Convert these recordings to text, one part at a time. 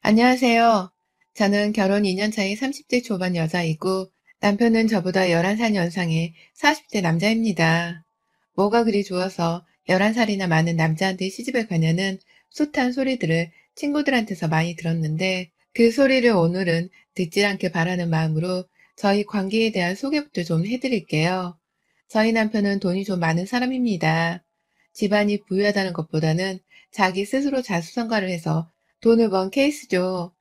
안녕하세요. 저는 결혼 2년 차의 30대 초반 여자이고 남편은 저보다 11살 연상의 40대 남자입니다. 뭐가 그리 좋아서 11살이나 많은 남자한테 시집을 가냐는 숱한 소리들을 친구들한테서 많이 들었는데 그 소리를 오늘은 듣질 않게 바라는 마음으로 저희 관계에 대한 소개부터 좀 해드릴게요. 저희 남편은 돈이 좀 많은 사람입니다. 집안이 부유하다는 것보다는 자기 스스로 자수성가를 해서 돈을 번 케이스죠.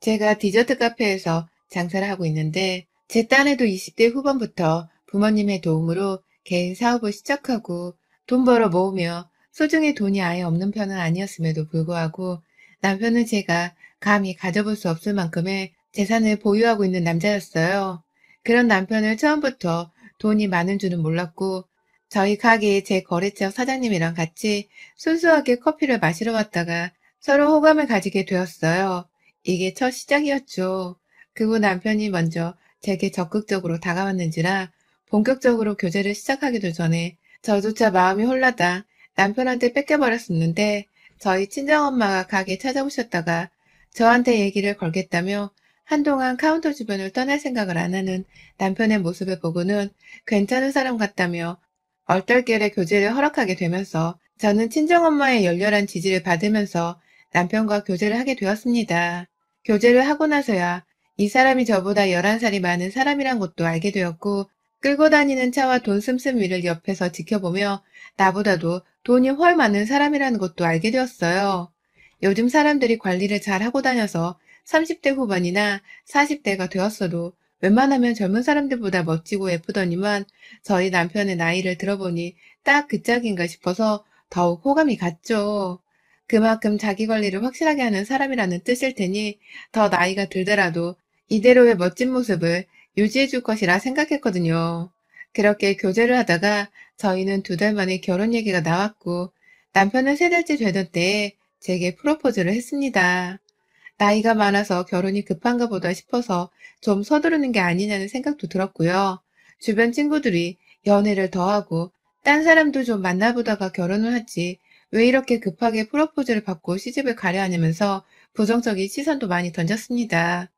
제가 디저트 카페에서 장사를 하고 있는데 제 딴에도 20대 후반부터 부모님의 도움으로 개인 사업을 시작하고 돈 벌어 모으며 소중히 돈이 아예 없는 편은 아니었음에도 불구하고 남편은 제가 감히 가져볼 수 없을 만큼의 재산을 보유하고 있는 남자였어요. 그런 남편을 처음부터 돈이 많은 줄은 몰랐고 저희 가게의 제 거래처 사장님이랑 같이 순수하게 커피를 마시러 왔다가 서로 호감을 가지게 되었어요. 이게 첫 시작이었죠. 그후 남편이 먼저 제게 적극적으로 다가왔는지라 본격적으로 교제를 시작하기도 전에 저조차 마음이 홀라다 남편한테 뺏겨버렸었는데 저희 친정엄마가 가게 찾아오셨다가 저한테 얘기를 걸겠다며 한동안 카운터 주변을 떠날 생각을 안 하는 남편의 모습을 보고는 괜찮은 사람 같다며 얼떨결에 교제를 허락하게 되면서 저는 친정엄마의 열렬한 지지를 받으면서 남편과 교제를 하게 되었습니다. 교제를 하고 나서야 이 사람이 저보다 11살이 많은 사람이란 것도 알게 되었고 끌고 다니는 차와 돈 씀씀 위를 옆에서 지켜보며 나보다도 돈이 훨 많은 사람이라는 것도 알게 되었어요. 요즘 사람들이 관리를 잘 하고 다녀서 30대 후반이나 40대가 되었어도 웬만하면 젊은 사람들보다 멋지고 예쁘더니만 저희 남편의 나이를 들어보니 딱 그 짝인가 싶어서 더욱 호감이 갔죠. 그만큼 자기 관리를 확실하게 하는 사람이라는 뜻일 테니 더 나이가 들더라도 이대로의 멋진 모습을 유지해 줄 것이라 생각했거든요. 그렇게 교제를 하다가 저희는 2달 만에 결혼 얘기가 나왔고 남편은 3달째 되던 때에 제게 프로포즈를 했습니다. 나이가 많아서 결혼이 급한가 보다 싶어서 좀 서두르는 게 아니냐는 생각도 들었고요. 주변 친구들이 연애를 더 하고 딴 사람도 좀 만나보다가 결혼을 하지 왜 이렇게 급하게 프로포즈를 받고 시집을 가려 하냐면서 부정적인 시선도 많이 던졌습니다.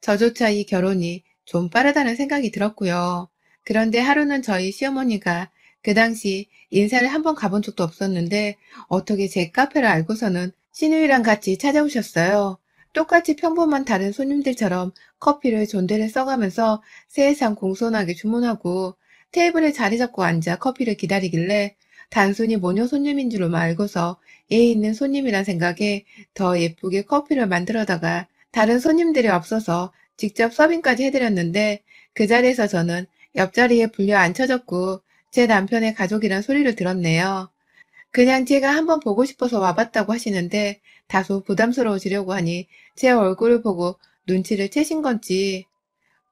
저조차 이 결혼이 좀 빠르다는 생각이 들었고요. 그런데 하루는 저희 시어머니가 그 당시 인사를 한번 가본 적도 없었는데 어떻게 제 카페를 알고서는 시누이랑 같이 찾아오셨어요. 똑같이 평범한 다른 손님들처럼 커피를 존대를 써가면서 세상 공손하게 주문하고 테이블에 자리 잡고 앉아 커피를 기다리길래 단순히 모녀 손님인 줄로만 알고서 예의 있는 손님이란 생각에 더 예쁘게 커피를 만들어다가 다른 손님들이 없어서 직접 서빙까지 해드렸는데 그 자리에서 저는 옆자리에 불려 앉혀졌고 제 남편의 가족이란 소리를 들었네요. 그냥 제가 한번 보고 싶어서 와봤다고 하시는데 다소 부담스러워지려고 하니 제 얼굴을 보고 눈치를 채신 건지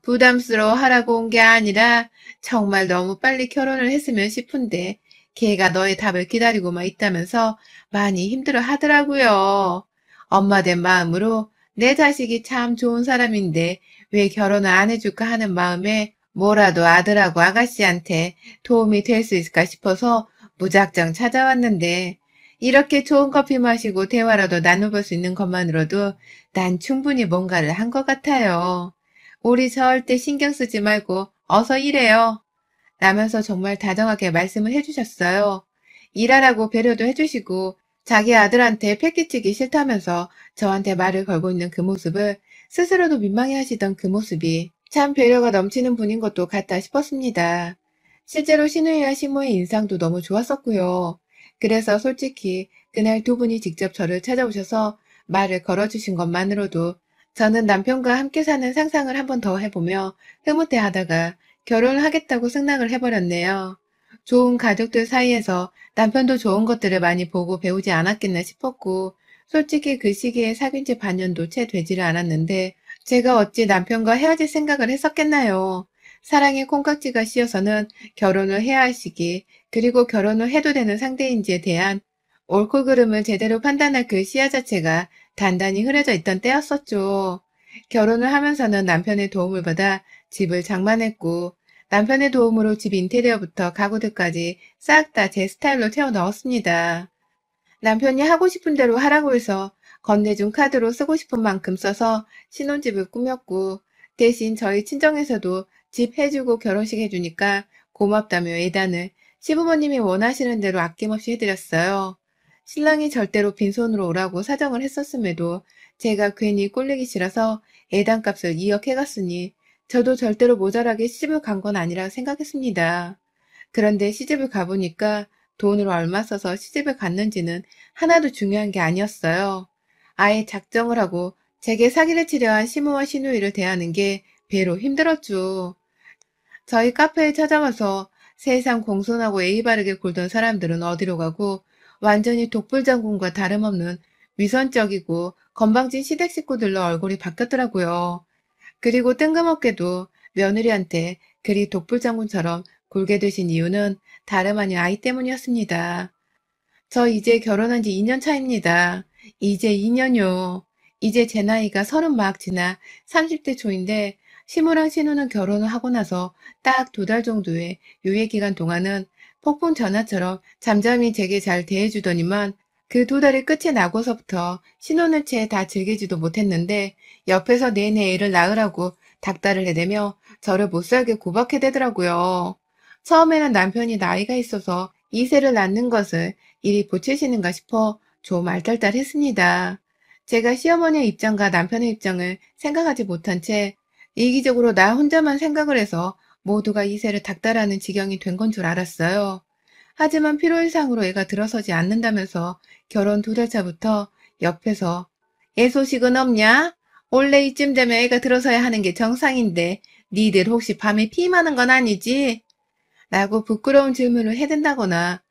부담스러워 하라고 온 게 아니라 정말 너무 빨리 결혼을 했으면 싶은데 걔가 너의 답을 기다리고만 있다면서 많이 힘들어 하더라고요. 엄마 된 마음으로 내 자식이 참 좋은 사람인데 왜 결혼을 안 해줄까 하는 마음에 뭐라도 아들하고 아가씨한테 도움이 될 수 있을까 싶어서 무작정 찾아왔는데 이렇게 좋은 커피 마시고 대화라도 나눠볼 수 있는 것만으로도 난 충분히 뭔가를 한 것 같아요. 우리 절대 신경 쓰지 말고 어서 일해요. 라면서 정말 다정하게 말씀을 해주셨어요. 일하라고 배려도 해주시고 자기 아들한테 패기치기 싫다면서 저한테 말을 걸고 있는 그 모습을 스스로도 민망해 하시던 그 모습이 참 배려가 넘치는 분인 것도 같다 싶었습니다. 실제로 시누이와 시모의 인상도 너무 좋았었고요. 그래서 솔직히 그날 2분이 직접 저를 찾아오셔서 말을 걸어주신 것만으로도 저는 남편과 함께 사는 상상을 한번 더 해보며 흐뭇해하다가 결혼을 하겠다고 승낙을 해버렸네요. 좋은 가족들 사이에서 남편도 좋은 것들을 많이 보고 배우지 않았겠나 싶었고 솔직히 그 시기에 사귄 지 반년도 채 되지를 않았는데 제가 어찌 남편과 헤어질 생각을 했었겠나요. 사랑의 콩깍지가 씌어서는 결혼을 해야 할 시기 그리고 결혼을 해도 되는 상대인지에 대한 옳고 그름을 제대로 판단할 그 시야 자체가 단단히 흐려져 있던 때였었죠. 결혼을 하면서는 남편의 도움을 받아 집을 장만했고 남편의 도움으로 집 인테리어부터 가구들까지 싹 다 제 스타일로 채워 넣었습니다. 남편이 하고 싶은 대로 하라고 해서 건네준 카드로 쓰고 싶은 만큼 써서 신혼집을 꾸몄고 대신 저희 친정에서도 집 해주고 결혼식 해주니까 고맙다며 예단을 시부모님이 원하시는 대로 아낌없이 해드렸어요. 신랑이 절대로 빈손으로 오라고 사정을 했었음에도 제가 괜히 꼴리기 싫어서 예단값을 2억 해갔으니 저도 절대로 모자라게 시집을 간 건 아니라 생각했습니다. 그런데 시집을 가보니까 돈을 얼마 써서 시집을 갔는지는 하나도 중요한 게 아니었어요. 아예 작정을 하고 제게 사기를 치려 한 시모와 시누이를 대하는 게 배로 힘들었죠. 저희 카페에 찾아와서 세상 공손하고 예의 바르게 굴던 사람들은 어디로 가고 완전히 독불장군과 다름없는 위선적이고 건방진 시댁 식구들로 얼굴이 바뀌었더라고요. 그리고 뜬금없게도 며느리한테 그리 독불장군처럼 굴게 되신 이유는 다름 아닌 아이 때문이었습니다. 저 이제 결혼한 지 2년 차입니다. 이제 2년요. 이제 제 나이가 30 막 지나 30대 초인데 시무랑 신우는 결혼을 하고 나서 딱 2달 정도의 유예기간 동안은 폭풍 전화처럼 잠잠히 제게 잘 대해주더니만 그 2달이 끝이 나고서부터 신혼을 채 다 즐기지도 못했는데 옆에서 내내 애를 낳으라고 닥달을 해대며 저를 못살게 구박해대더라고요. 처음에는 남편이 나이가 있어서 2세를 낳는 것을 이리 보채시는가 싶어 좀 알딸딸했습니다. 제가 시어머니의 입장과 남편의 입장을 생각하지 못한 채 이기적으로 나 혼자만 생각을 해서 모두가 2세를 닥달하는 지경이 된 건 줄 알았어요. 하지만 필요이상으로 애가 들어서지 않는다면서 결혼 2달 차부터 옆에서 애 소식은 없냐? 원래 이쯤 되면 애가 들어서야 하는 게 정상인데 니들 혹시 밤에 피임하는 건 아니지? 라고 부끄러운 질문을 해댄다거나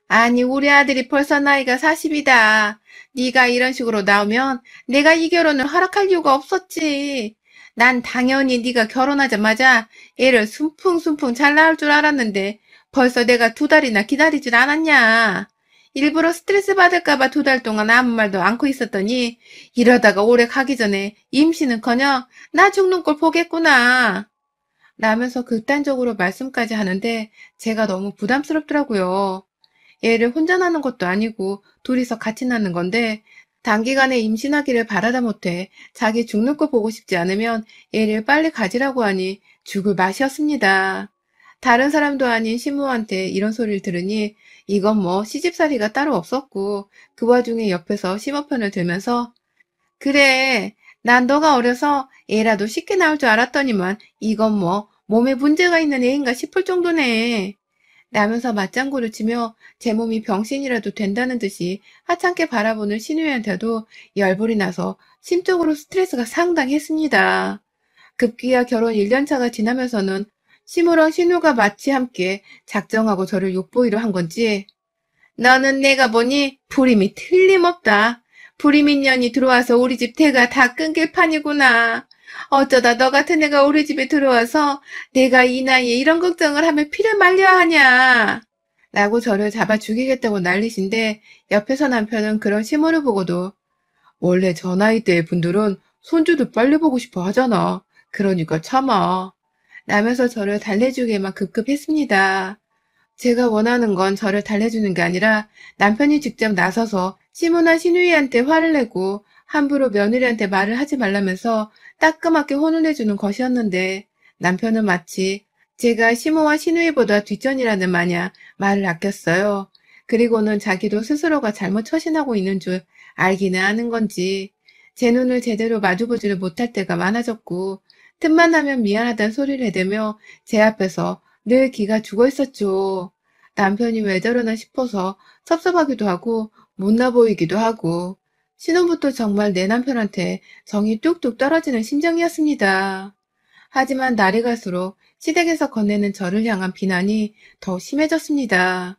아니 우리 아들이 벌써 나이가 40이다. 네가 이런 식으로 나오면 내가 이 결혼을 허락할 이유가 없었지. 난 당연히 네가 결혼하자마자 애를 순풍순풍 잘 낳을 줄 알았는데 벌써 내가 2달이나 기다리질 않았냐. 일부러 스트레스 받을까봐 2달 동안 아무 말도 않고 있었더니 이러다가 올해 가기 전에 임신은커녕 나 죽는 꼴 보겠구나. 라면서 극단적으로 말씀까지 하는데 제가 너무 부담스럽더라고요. 애를 혼자 낳는 것도 아니고 둘이서 같이 낳는 건데 단기간에 임신하기를 바라다 못해 자기 죽는 거 보고 싶지 않으면 애를 빨리 가지라고 하니 죽을 맛이었습니다. 다른 사람도 아닌 시부한테 이런 소리를 들으니 이건 뭐 시집살이가 따로 없었고 그 와중에 옆에서 시모편을 들면서 그래 난 너가 어려서 애라도 쉽게 나올 줄 알았더니만 이건 뭐 몸에 문제가 있는 애인가 싶을 정도네. 라면서 맞장구를 치며 제 몸이 병신이라도 된다는 듯이 하찮게 바라보는 신우이한테도 열불이 나서 심적으로 스트레스가 상당했습니다. 급기야 결혼 1년차가 지나면서는 시무랑 신우가 마치 함께 작정하고 저를 욕보이려 한 건지 너는 내가 보니 불임이 틀림없다. 불임인 년이 들어와서 우리 집 대가 다 끊길 판이구나. 어쩌다 너 같은 애가 우리 집에 들어와서 내가 이 나이에 이런 걱정을 하면 피를 말려야 하냐. 라고 저를 잡아 죽이겠다고 난리신데 옆에서 남편은 그런 시모를 보고도 원래 저 나이 대 분들은 손주도 빨리 보고 싶어 하잖아. 그러니까 참아. 라면서 저를 달래주기에만 급급했습니다. 제가 원하는 건 저를 달래주는 게 아니라 남편이 직접 나서서 시모나 시누이한테 화를 내고 함부로 며느리한테 말을 하지 말라면서 따끔하게 혼을 내주는 것이었는데 남편은 마치 제가 시모와 시누이보다 뒷전이라는 마냥 말을 아꼈어요. 그리고는 자기도 스스로가 잘못 처신하고 있는 줄 알기는 아는 건지 제 눈을 제대로 마주보지를 못할 때가 많아졌고 틈만 나면 미안하다는 소리를 해대며 제 앞에서 늘 기가 죽어 있었죠. 남편이 왜 저러나 싶어서 섭섭하기도 하고 못나 보이기도 하고 신혼부터 정말 내 남편한테 정이 뚝뚝 떨어지는 심정이었습니다. 하지만 날이 갈수록 시댁에서 건네는 저를 향한 비난이 더 심해졌습니다.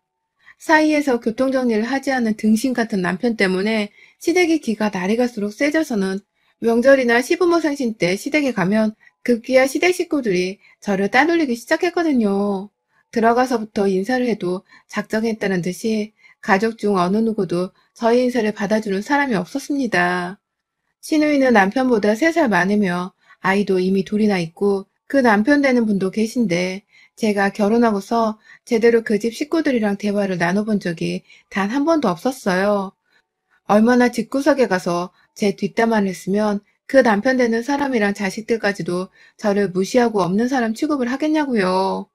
사이에서 교통정리를 하지 않은 등신 같은 남편 때문에 시댁의 기가 날이 갈수록 세져서는 명절이나 시부모 생신 때 시댁에 가면 급기야 시댁 식구들이 저를 따돌리기 시작했거든요. 들어가서부터 인사를 해도 작정했다는 듯이 가족 중 어느 누구도 저희 인사를 받아주는 사람이 없었습니다. 시누이는 남편보다 3살 많으며 아이도 이미 2이나 있고 그 남편 되는 분도 계신데 제가 결혼하고서 제대로 그 집 식구들이랑 대화를 나눠본 적이 단 한 번도 없었어요. 얼마나 집구석에 가서 제 뒷담화를 했으면 그 남편 되는 사람이랑 자식들까지도 저를 무시하고 없는 사람 취급을 하겠냐고요.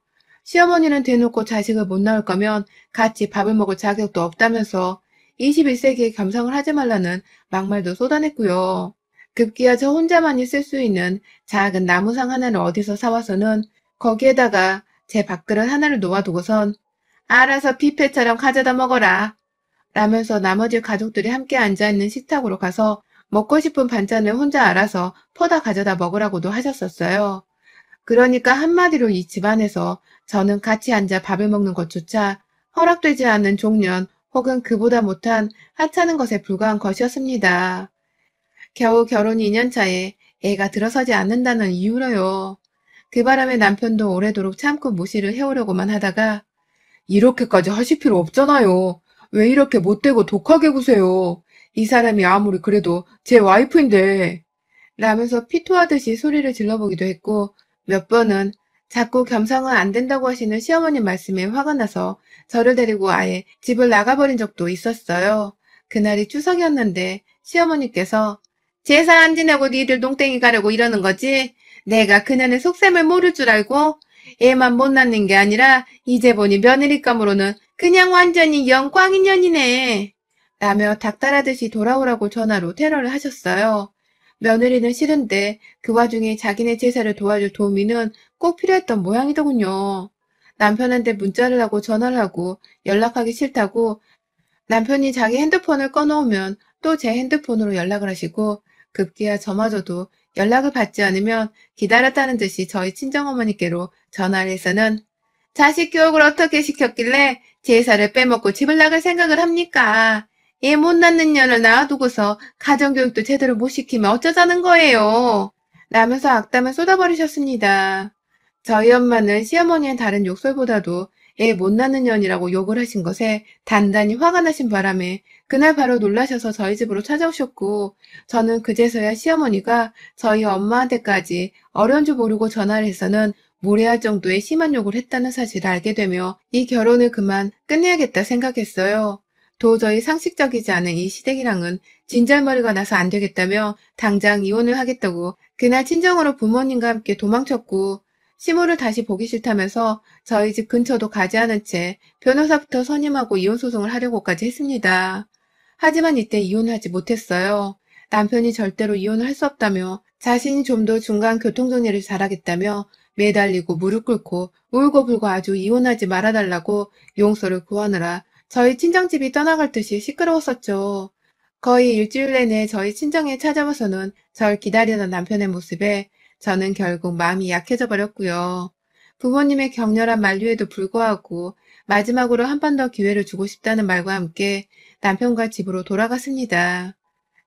시어머니는 대놓고 자식을 못 낳을 거면 같이 밥을 먹을 자격도 없다면서 21세기에 겸상을 하지 말라는 막말도 쏟아냈고요. 급기야 저 혼자만이 쓸 수 있는 작은 나무상 하나를 어디서 사와서는 거기에다가 제 밥그릇 하나를 놓아두고선 알아서 뷔페처럼 가져다 먹어라 라면서 나머지 가족들이 함께 앉아있는 식탁으로 가서 먹고 싶은 반찬을 혼자 알아서 퍼다 가져다 먹으라고도 하셨었어요. 그러니까 한마디로 이 집안에서 저는 같이 앉아 밥을 먹는 것조차 허락되지 않는 종년 혹은 그보다 못한 하찮은 것에 불과한 것이었습니다. 겨우 결혼 2년 차에 애가 들어서지 않는다는 이유로요. 그 바람에 남편도 오래도록 참고 무시를 해오려고만 하다가 이렇게까지 하실 필요 없잖아요. 왜 이렇게 못되고 독하게 구세요. 이 사람이 아무리 그래도 제 와이프인데. 라면서 피토하듯이 소리를 질러보기도 했고 몇 번은 자꾸 겸상은 안 된다고 하시는 시어머님 말씀에 화가 나서 저를 데리고 아예 집을 나가버린 적도 있었어요. 그날이 추석이었는데 시어머니께서 제사 안 지내고 니들 농땡이 가려고 이러는 거지? 내가 그년의 속셈을 모를 줄 알고 애만 못 낳는 게 아니라 이제 보니 며느리감으로는 그냥 완전히 영광인년이네. 라며 닥달하듯이 돌아오라고 전화로 테러를 하셨어요. 며느리는 싫은데 그 와중에 자기네 제사를 도와줄 도우미는 꼭 필요했던 모양이더군요. 남편한테 문자를 하고 전화를 하고 연락하기 싫다고 남편이 자기 핸드폰을 꺼놓으면 또 제 핸드폰으로 연락을 하시고 급기야 저마저도 연락을 받지 않으면 기다렸다는 듯이 저희 친정어머니께로 전화를 해서는 자식 교육을 어떻게 시켰길래 제사를 빼먹고 집을 나갈 생각을 합니까? 애 못 낳는 년을 낳아두고서 가정교육도 제대로 못 시키면 어쩌자는 거예요. 라면서 악담을 쏟아버리셨습니다. 저희 엄마는 시어머니의 다른 욕설보다도 애 못 낳는 년이라고 욕을 하신 것에 단단히 화가 나신 바람에 그날 바로 놀라셔서 저희 집으로 찾아오셨고 저는 그제서야 시어머니가 저희 엄마한테까지 어려운 줄 모르고 전화를 해서는 무례할 정도의 심한 욕을 했다는 사실을 알게 되며 이 결혼을 그만 끝내야겠다 생각했어요. 도저히 상식적이지 않은 이 시댁이랑은 진절머리가 나서 안 되겠다며 당장 이혼을 하겠다고 그날 친정으로 부모님과 함께 도망쳤고 시모를 다시 보기 싫다면서 저희 집 근처도 가지 않은 채 변호사부터 선임하고 이혼소송을 하려고까지 했습니다. 하지만 이때 이혼하지 못했어요. 남편이 절대로 이혼을 할 수 없다며 자신이 좀 더 중간 교통정리를 잘하겠다며 매달리고 무릎 꿇고 울고불고 아주 이혼하지 말아달라고 용서를 구하느라 저희 친정집이 떠나갈 듯이 시끄러웠었죠. 거의 일주일 내내 저희 친정에 찾아와서는 절 기다리던 남편의 모습에 저는 결국 마음이 약해져 버렸고요. 부모님의 격렬한 만류에도 불구하고 마지막으로 한 번 더 기회를 주고 싶다는 말과 함께 남편과 집으로 돌아갔습니다.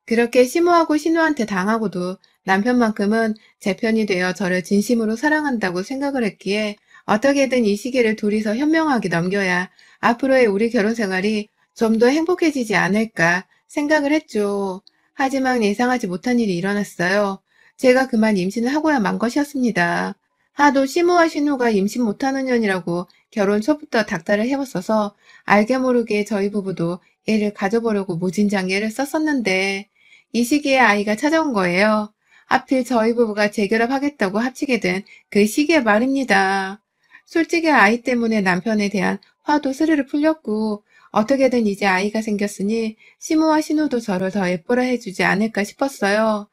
그렇게 심오하고 신우한테 당하고도 남편만큼은 제 편이 되어 저를 진심으로 사랑한다고 생각을 했기에 어떻게든 이 시기를 둘이서 현명하게 넘겨야 앞으로의 우리 결혼 생활이 좀 더 행복해지지 않을까 생각을 했죠. 하지만 예상하지 못한 일이 일어났어요. 제가 그만 임신을 하고야 만 것이었습니다. 하도 시모와 신우가 임신 못하는 년이라고 결혼 초부터 닥달을 해왔어서 알게 모르게 저희 부부도 애를 가져보려고 무진장 애를 썼었는데 이 시기에 아이가 찾아온 거예요. 하필 저희 부부가 재결합하겠다고 합치게 된 그 시기에 말입니다. 솔직히 아이 때문에 남편에 대한 화도 스르르 풀렸고 어떻게든 이제 아이가 생겼으니 시모와 신우도 저를 더 예뻐라 해주지 않을까 싶었어요.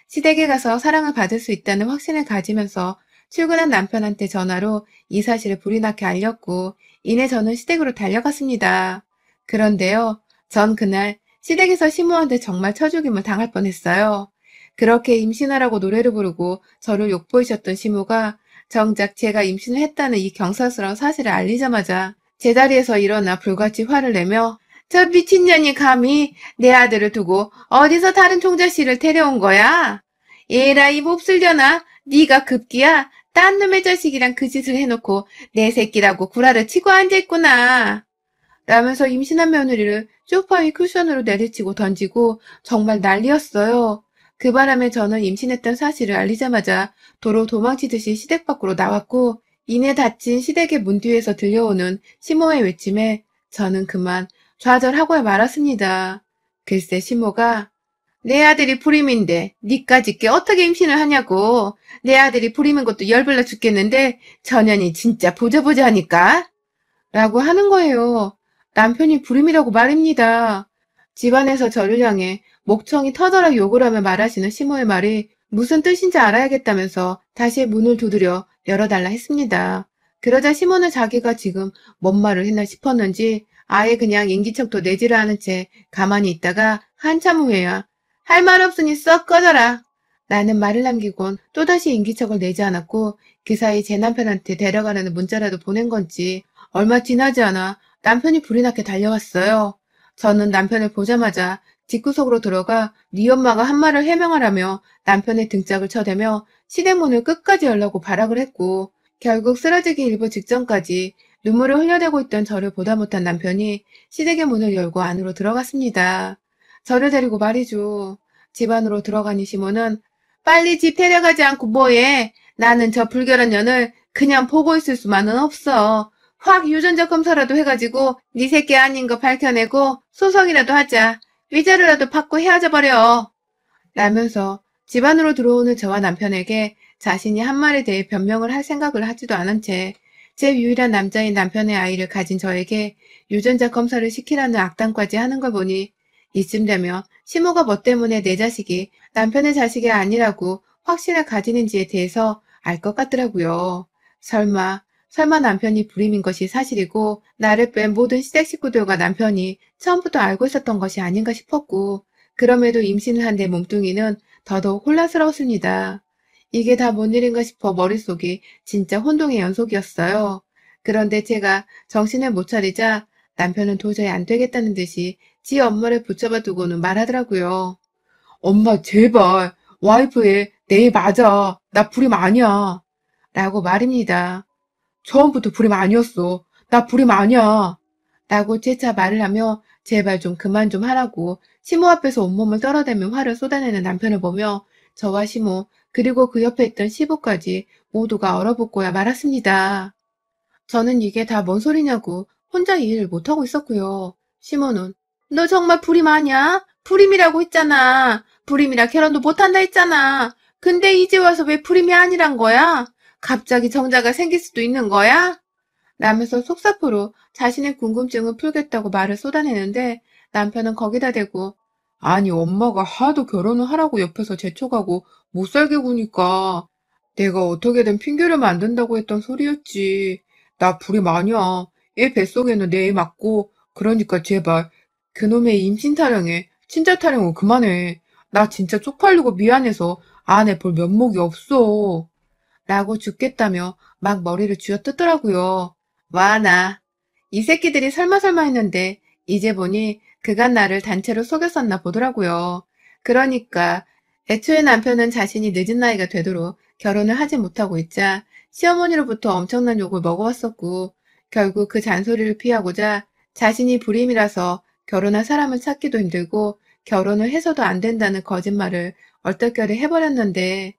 시댁에 가서 사랑을 받을 수 있다는 확신을 가지면서 출근한 남편한테 전화로 이 사실을 불이 나게 알렸고 이내 저는 시댁으로 달려갔습니다. 그런데요, 전 그날 시댁에서 시모한테 정말 쳐죽임을 당할 뻔했어요. 그렇게 임신하라고 노래를 부르고 저를 욕보이셨던 시모가 정작 제가 임신을 했다는 이 경사스러운 사실을 알리자마자 제자리에서 일어나 불같이 화를 내며 저 미친년이 감히 내 아들을 두고 어디서 다른 총자씨를 데려온 거야? 얘라 이 몹쓸려나 네가 급기야 딴 놈의 자식이랑 그 짓을 해놓고 내 새끼라고 구라를 치고 앉아있구나. 라면서 임신한 며느리를 소파 위 쿠션으로 내리치고 던지고 정말 난리였어요. 그 바람에 저는 임신했던 사실을 알리자마자 도로 도망치듯이 시댁 밖으로 나왔고 이내 닫힌 시댁의 문 뒤에서 들려오는 시모의 외침에 저는 그만 좌절하고야 말았습니다. 글쎄 시모가 내 아들이 불임인데 니까짓 게 어떻게 임신을 하냐고. 내 아들이 불임인 것도 열불나 죽겠는데 전현이 진짜 보자 하니까. 라고 하는 거예요. 남편이 불임이라고 말입니다. 집안에서 저를 향해 목청이 터져라 욕을 하며 말하시는 시모의 말이 무슨 뜻인지 알아야겠다면서 다시 문을 두드려 열어달라 했습니다. 그러자 시모는 자기가 지금 뭔 말을 했나 싶었는지 아예 그냥 인기척도 내지를 않은 채 가만히 있다가 한참 후에야 할 말 없으니 썩 꺼져라. 라는 말을 남기곤 또다시 인기척을 내지 않았고 그 사이 제 남편한테 데려가라는 문자라도 보낸 건지 얼마 지나지 않아 남편이 불이 나게 달려왔어요. 저는 남편을 보자마자 집구석으로 들어가 네 엄마가 한 말을 해명하라며 남편의 등짝을 쳐대며 시대문을 끝까지 열라고 발악을 했고 결국 쓰러지기 일보 직전까지 눈물을 흘려대고 있던 저를 보다 못한 남편이 시댁의 문을 열고 안으로 들어갔습니다. 저를 데리고 말이죠. 집 안으로 들어가니 시모는 빨리 집 데려가지 않고 뭐해. 나는 저 불결한 년을 그냥 보고 있을 수만은 없어. 확 유전자 검사라도 해가지고 네 새끼 아닌 거 밝혀내고 소송이라도 하자. 위자료라도 받고 헤어져 버려. 라면서 집 안으로 들어오는 저와 남편에게 자신이 한 말에 대해 변명을 할 생각을 하지도 않은 채 제 유일한 남자인 남편의 아이를 가진 저에게 유전자 검사를 시키라는 악담까지 하는 걸 보니 이쯤 되면 시모가 뭐 때문에 내 자식이 남편의 자식이 아니라고 확신을 가지는지에 대해서 알 것 같더라고요. 설마 남편이 불임인 것이 사실이고 나를 뺀 모든 시댁 식구들과 남편이 처음부터 알고 있었던 것이 아닌가 싶었고 그럼에도 임신을 한 내 몸뚱이는 더더욱 혼란스러웠습니다. 이게 다 뭔 일인가 싶어 머릿속이 진짜 혼동의 연속이었어요. 그런데 제가 정신을 못 차리자 남편은 도저히 안 되겠다는 듯이 지 엄마를 붙잡아 두고는 말하더라고요. 엄마 제발 와이프의 내 맞아. 나 불임 아니야. 라고 말입니다. 처음부터 불임 아니었어. 나 불임 아니야. 라고 재차 말을 하며 제발 좀 그만 좀 하라고 시모 앞에서 온몸을 떨어대며 화를 쏟아내는 남편을 보며 저와 시모 그리고 그 옆에 있던 시부까지 모두가 얼어붙고야 말았습니다. 저는 이게 다 뭔 소리냐고 혼자 이해를 못하고 있었고요. 시모는 너 정말 불임 아니야? 불임이라고 했잖아. 불임이라 결혼도 못한다 했잖아. 근데 이제 와서 왜 불임이 아니란 거야? 갑자기 정자가 생길 수도 있는 거야? 라면서 속사포로 자신의 궁금증을 풀겠다고 말을 쏟아내는데 남편은 거기다 대고 아니 엄마가 하도 결혼을 하라고 옆에서 재촉하고 못 살게 구니까 내가 어떻게든 핑계를 만든다고 했던 소리였지. 나 불임 아니야. 애 뱃속에는 내 애 맞고 그러니까 제발 그놈의 임신 타령에 친자 타령은 그만해. 나 진짜 쪽팔리고 미안해서 안에 볼 면목이 없어. 라고 죽겠다며 막 머리를 쥐어뜯더라고요. 와, 이 새끼들이 설마 했는데 이제 보니 그간 나를 단체로 속였었나 보더라고요. 그러니까 애초에 남편은 자신이 늦은 나이가 되도록 결혼을 하지 못하고 있자 시어머니로부터 엄청난 욕을 먹어왔었고 결국 그 잔소리를 피하고자 자신이 불임이라서 결혼할 사람을 찾기도 힘들고 결혼을 해서도 안 된다는 거짓말을 얼떨결에 해버렸는데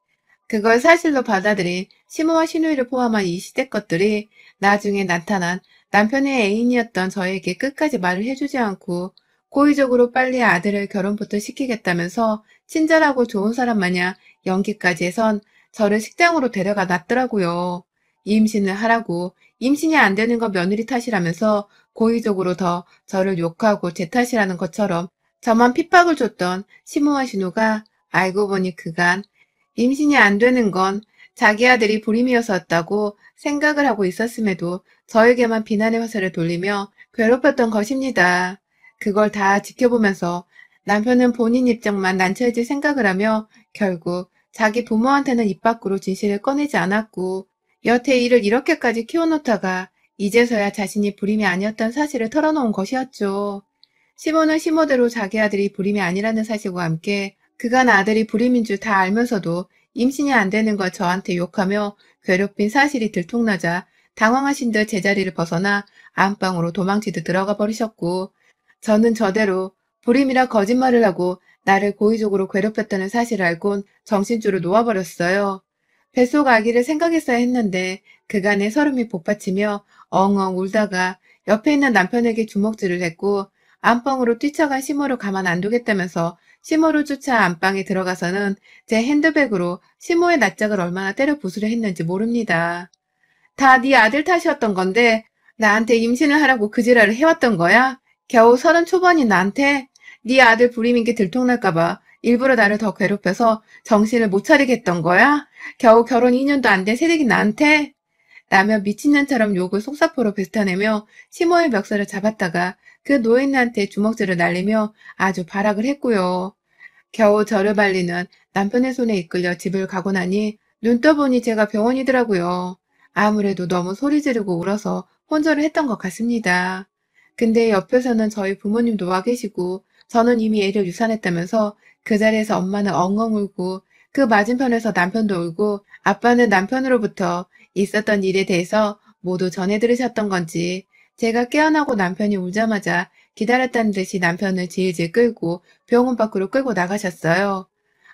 그걸 사실로 받아들인 시모와 시누이를 포함한 이 시댁 것들이 나중에 나타난 남편의 애인이었던 저에게 끝까지 말을 해주지 않고 고의적으로 빨리 아들을 결혼부터 시키겠다면서 친절하고 좋은 사람 마냥 연기까지 해선 저를 식당으로 데려가 놨더라고요. 임신을 하라고 임신이 안 되는 건 며느리 탓이라면서 고의적으로 더 저를 욕하고 제 탓이라는 것처럼 저만 핍박을 줬던 시모와 신우가 알고 보니 그간 임신이 안 되는 건 자기 아들이 불임이었었다고 생각을 하고 있었음에도 저에게만 비난의 화살을 돌리며 괴롭혔던 것입니다. 그걸 다 지켜보면서 남편은 본인 입장만 난처해질 생각을 하며 결국 자기 부모한테는 입 밖으로 진실을 꺼내지 않았고 여태 이를 이렇게까지 키워놓다가 이제서야 자신이 불임이 아니었던 사실을 털어놓은 것이었죠. 시모는 시모대로 자기 아들이 불임이 아니라는 사실과 함께 그간 아들이 불임인 줄 다 알면서도 임신이 안 되는 걸 저한테 욕하며 괴롭힌 사실이 들통나자 당황하신 듯 제자리를 벗어나 안방으로 도망치듯 들어가 버리셨고 저는 저대로 불임이라 거짓말을 하고 나를 고의적으로 괴롭혔다는 사실을 알곤 정신줄을 놓아버렸어요. 뱃속 아기를 생각했어야 했는데 그간의 서름이 복받치며 엉엉 울다가 옆에 있는 남편에게 주먹질을 했고 안방으로 뛰쳐간 시모를 가만 안 두겠다면서 시모를 쫓아 안방에 들어가서는 제 핸드백으로 시모의 낯짝을 얼마나 때려 부수려 했는지 모릅니다. 다 네 아들 탓이었던 건데 나한테 임신을 하라고 그 지랄을 해왔던 거야? 겨우 30 초반인 나한테 네 아들 불임인 게 들통날까 봐 일부러 나를 더 괴롭혀서 정신을 못 차리게 했던 거야? 겨우 결혼 2년도 안 된 새내기 나한테? 라며 미친년처럼 욕을 속사포로 뱉어내며 시모의 멱살을 잡았다가 그 노인네한테 주먹질을 날리며 아주 발악을 했고요. 겨우 저를 발리는 남편의 손에 이끌려 집을 가고 나니 눈 떠보니 제가 병원이더라고요. 아무래도 너무 소리 지르고 울어서 혼절을 했던 것 같습니다. 근데 옆에서는 저희 부모님도 와 계시고 저는 이미 애를 유산했다면서 그 자리에서 엄마는 엉엉 울고 그 맞은편에서 남편도 울고 아빠는 남편으로부터 있었던 일에 대해서 모두 전해 들으셨던 건지 제가 깨어나고 남편이 울자마자 기다렸다는 듯이 남편을 질질 끌고 병원 밖으로 끌고 나가셨어요.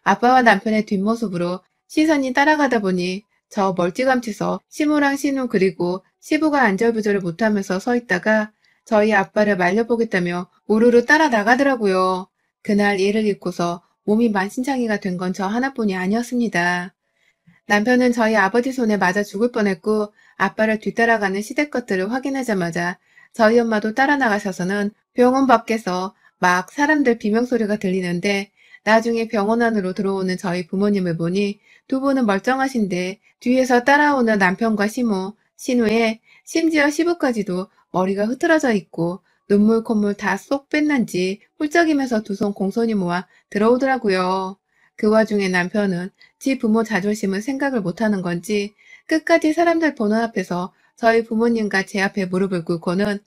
아빠와 남편의 뒷모습으로 시선이 따라가다 보니 저 멀찌감치서 시모랑 신우 그리고 시부가 안절부절을 못하면서 서 있다가 저희 아빠를 말려보겠다며 우르르 따라 나가더라고요. 그날 얘를 잃고서 몸이 만신창이가 된 건 저 하나뿐이 아니었습니다. 남편은 저희 아버지 손에 맞아 죽을 뻔했고 아빠를 뒤따라가는 시댁 것들을 확인하자마자 저희 엄마도 따라 나가셔서는 병원 밖에서 막 사람들 비명소리가 들리는데 나중에 병원 안으로 들어오는 저희 부모님을 보니 두 분은 멀쩡하신데 뒤에서 따라오는 남편과 시모, 신우에 심지어 시부까지도 머리가 흐트러져 있고 눈물 콧물 다 쏙 뺐는지 훌쩍이면서 두 손 공손히 모아 들어오더라고요. 그 와중에 남편은 지 부모 자존심은 생각을 못하는 건지 끝까지 사람들 보는 앞에서 저희 부모님과 제 앞에 무릎을 꿇고는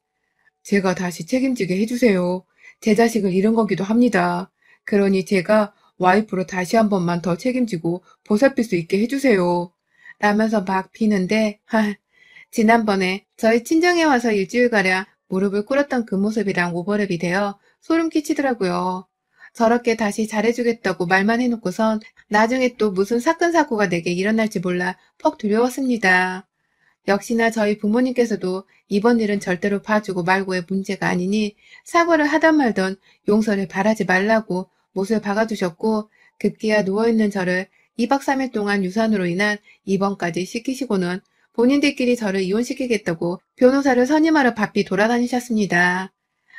제가 다시 책임지게 해주세요. 제 자식을 잃은 거기도 합니다. 그러니 제가 와이프로 다시 한 번만 더 책임지고 보살필 수 있게 해주세요. 라면서 막 비는데 지난번에 저희 친정에 와서 일주일가량 무릎을 꿇었던 그 모습이랑 오버랩이 되어 소름 끼치더라고요. 저렇게 다시 잘해주겠다고 말만 해놓고선 나중에 또 무슨 사건 사고가 내게 일어날지 몰라 퍽 두려웠습니다. 역시나 저희 부모님께서도 이번 일은 절대로 봐주고 말고의 문제가 아니니 사과를 하던 말던 용서를 바라지 말라고 못을 박아주셨고 급기야 누워있는 저를 2박 3일 동안 유산으로 인한 입원까지 시키시고는 본인들끼리 저를 이혼시키겠다고 변호사를 선임하러 바삐 돌아다니셨습니다.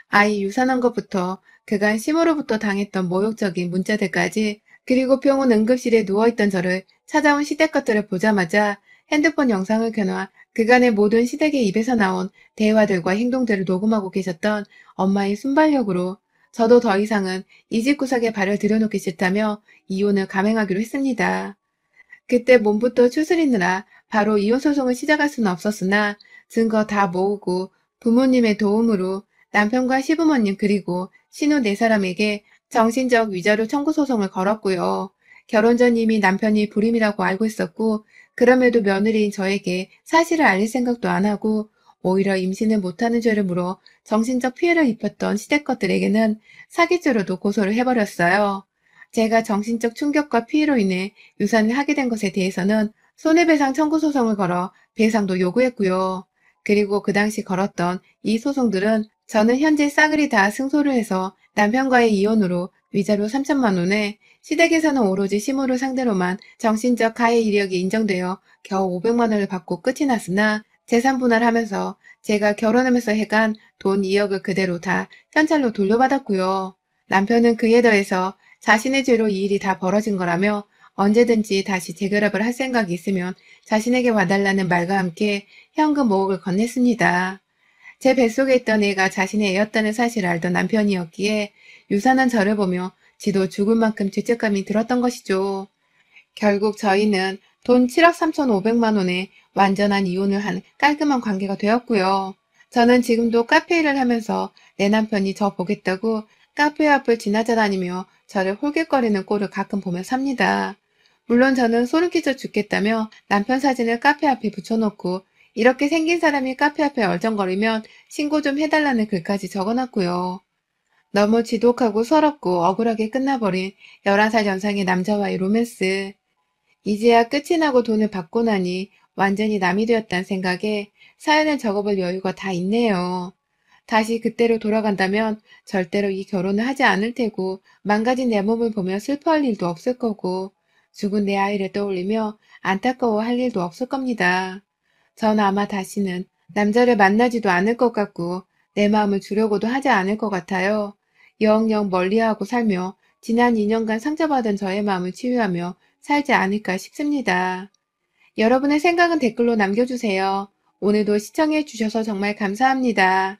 아이 유산한 것부터 그간 시모로부터 당했던 모욕적인 문자들까지 그리고 병원 응급실에 누워있던 저를 찾아온 시댁 것들을 보자마자 핸드폰 영상을 켜놔 그간의 모든 시댁의 입에서 나온 대화들과 행동들을 녹음하고 계셨던 엄마의 순발력으로 저도 더 이상은 이 집 구석에 발을 들여놓기 싫다며 이혼을 감행하기로 했습니다. 그때 몸부터 추스리느라 바로 이혼 소송을 시작할 수는 없었으나 증거 다 모으고 부모님의 도움으로 남편과 시부모님 그리고 신우 4사람에게 정신적 위자료 청구 소송을 걸었고요. 결혼 전 이미 남편이 불임이라고 알고 있었고 그럼에도 며느리인 저에게 사실을 알릴 생각도 안 하고 오히려 임신을 못하는 죄를 물어 정신적 피해를 입혔던 시댁 것들에게는 사기죄로도 고소를 해버렸어요. 제가 정신적 충격과 피해로 인해 유산을 하게 된 것에 대해서는 손해배상 청구 소송을 걸어 배상도 요구했고요. 그리고 그 당시 걸었던 이 소송들은 저는 현재 싸그리 다 승소를 해서 남편과의 이혼으로 위자료 3천만 원에 시댁에서는 오로지 시모를 상대로만 정신적 가해 이력이 인정되어 겨우 500만 원을 받고 끝이 났으나 재산 분할하면서 제가 결혼하면서 해간 돈 2억을 그대로 다 현찰로 돌려받았고요. 남편은 그에 더해서 자신의 죄로 이 일이 다 벌어진 거라며 언제든지 다시 재결합을 할 생각이 있으면 자신에게 와달라는 말과 함께 현금 5억을 건넸습니다. 제 뱃속에 있던 애가 자신의 애였다는 사실을 알던 남편이었기에 유산한 저를 보며 지도 죽을 만큼 죄책감이 들었던 것이죠. 결국 저희는 돈 7억 3,500만 원에 완전한 이혼을 한 깔끔한 관계가 되었고요. 저는 지금도 카페 일을 하면서 내 남편이 저 보겠다고 카페 앞을 지나다니며 저를 홀깃거리는 꼴을 가끔 보며 삽니다. 물론 저는 소름 끼쳐 죽겠다며 남편 사진을 카페 앞에 붙여놓고 이렇게 생긴 사람이 카페 앞에 얼쩡거리면 신고 좀 해달라는 글까지 적어놨고요. 너무 지독하고 서럽고 억울하게 끝나버린 11살 연상의 남자와의 로맨스. 이제야 끝이 나고 돈을 받고 나니 완전히 남이 되었다는 생각에 사연을 적어볼 여유가 다 있네요. 다시 그때로 돌아간다면 절대로 이 결혼을 하지 않을 테고 망가진 내 몸을 보며 슬퍼할 일도 없을 거고 죽은 내 아이를 떠올리며 안타까워할 일도 없을 겁니다. 전 아마 다시는 남자를 만나지도 않을 것 같고 내 마음을 주려고도 하지 않을 것 같아요. 영영 멀리하고 살며 지난 2년간 상처받은 저의 마음을 치유하며 살지 않을까 싶습니다. 여러분의 생각은 댓글로 남겨주세요. 오늘도 시청해 주셔서 정말 감사합니다.